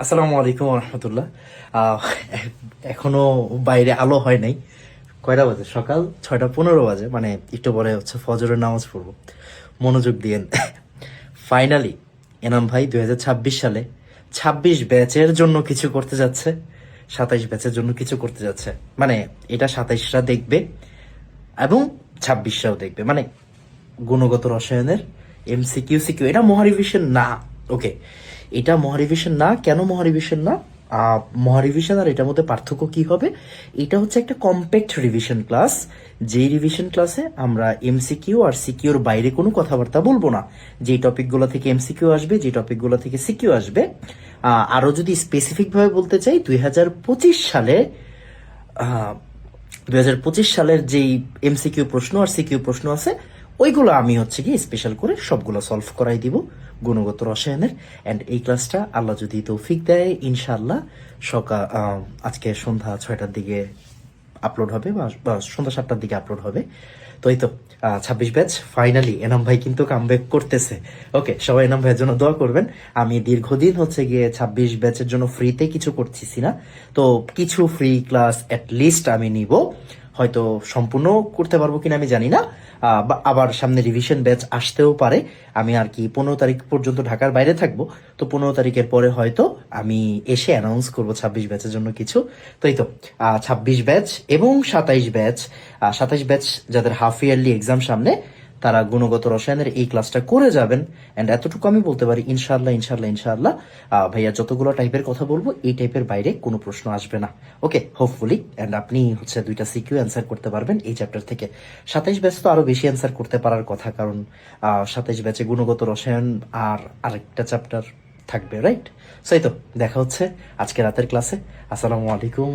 আসসালামু আলাইকুম রহমতুল্লাহ। এখনো বাইরে আলো হয় নাই। কয়টা বাজে? সকাল 6:15 বাজে, মানে একটু পরে হচ্ছে ফজরের নামাজ পড়বো। মনোযোগ দিয়েন। ফাইনালি এনাম ভাই 2026 সালে 26 ব্যাচের জন্য কিছু করতে যাচ্ছে, 27 ব্যাচের জন্য কিছু করতে যাচ্ছে। মানে এটা 27রা দেখবে এবং 26রাও দেখবে। মানে গুণগত রসায়নের এমসিকিউ সিকিউ, এটা মহারিভিশন না। ওকে, এটা মহারিভিশন না। কেন মহারিভিশন না? মহারিভিশন আর এটার মধ্যে পার্থক্য কি হবে? এটা হচ্ছে একটা কম্প্যাক্ট রিভিশন ক্লাস। যেই রিভিশন ক্লাসে আমরা এমসিকিউ আর সিকিউর বাইরে কোনো কথাবার্তা বলবো না। যে টপিকগুলো থেকে এমসিকিউ আসবে, যে টপিকগুলো থেকে সিকিউ আসবে, আরো যদি স্পেসিফিক ভাবে বলতে চাই, 2025 সালে 2025 সালের যেই এমসিকিউ প্রশ্ন আর সিকিউ প্রশ্ন আছে, ওইগুলো আমি হচ্ছে কি স্পেশাল করে সবগুলো সলভ করাই দিব গুণগত রসায়নের। অ্যান্ড এই ক্লাসটা আল্লাহ যদি তৌফিক দেয় ইনশাআল্লাহ সকাল আজকে সন্ধ্যা 6টার দিকে আপলোড হবে, বা সন্ধ্যা 7টার দিকে আপলোড হবে। তো এই তো 26 ব্যাচ ফাইনালি এনাম ভাই কিন্তু কামব্যাক করতেছে। ওকে, সবাই এনাম ভাইয়ের জন্য দোয়া করবেন। আমি দীর্ঘদিন হচ্ছে গিয়ে 26 ব্যাচের জন্য ফ্রিতে কিছু করতেছি না, তো কিছু ফ্রি ক্লাস অ্যাট লিস্ট আমি নিব। হয়তো সম্পূর্ণ করতে পারবো কিনা আমি জানি না। আবার সামনে রিভিশন ব্যাচ আসতেও পারে। আমি আর কি 15 তারিখ পর্যন্ত ঢাকার বাইরে থাকবো। তো 15 তারিখের পরে হয়তো আমি এসে অ্যানাউন্স করবো 26 ব্যাচের জন্য কিছু। তো এই তো 26 ব্যাচ এবং 27 ব্যাচ। 27 ব্যাচ যাদের হাফ ইয়ারলি এক্সাম সামনে, তারা গুণগত রসায়নের এই ক্লাসটা করে যাবেন। অ্যান্ড এতটুকু আমি বলতে পারি, ইনশাল্লাহ ইনশাল্লাহ ইনশাল্লাহ ভাইয়া যতগুলো টাইপের কথা বলবো, এই টাইপের বাইরে কোনো প্রশ্ন আসবে না। ওকে, হোপফুলি। অ্যান্ড আপনি হচ্ছে 2টা সিকিউ অ্যান্সার করতে পারবেন এই চ্যাপ্টার থেকে। 27 ব্যাচ তো আরো বেশি অ্যান্সার করতে পারার কথা, কারণ 27 ব্যাচে গুণগত রসায়ন আর আরেকটা চ্যাপ্টার থাকবে, রাইট? সো এই তো দেখা হচ্ছে আজকে রাতের ক্লাসে। আসসালামু আলাইকুম।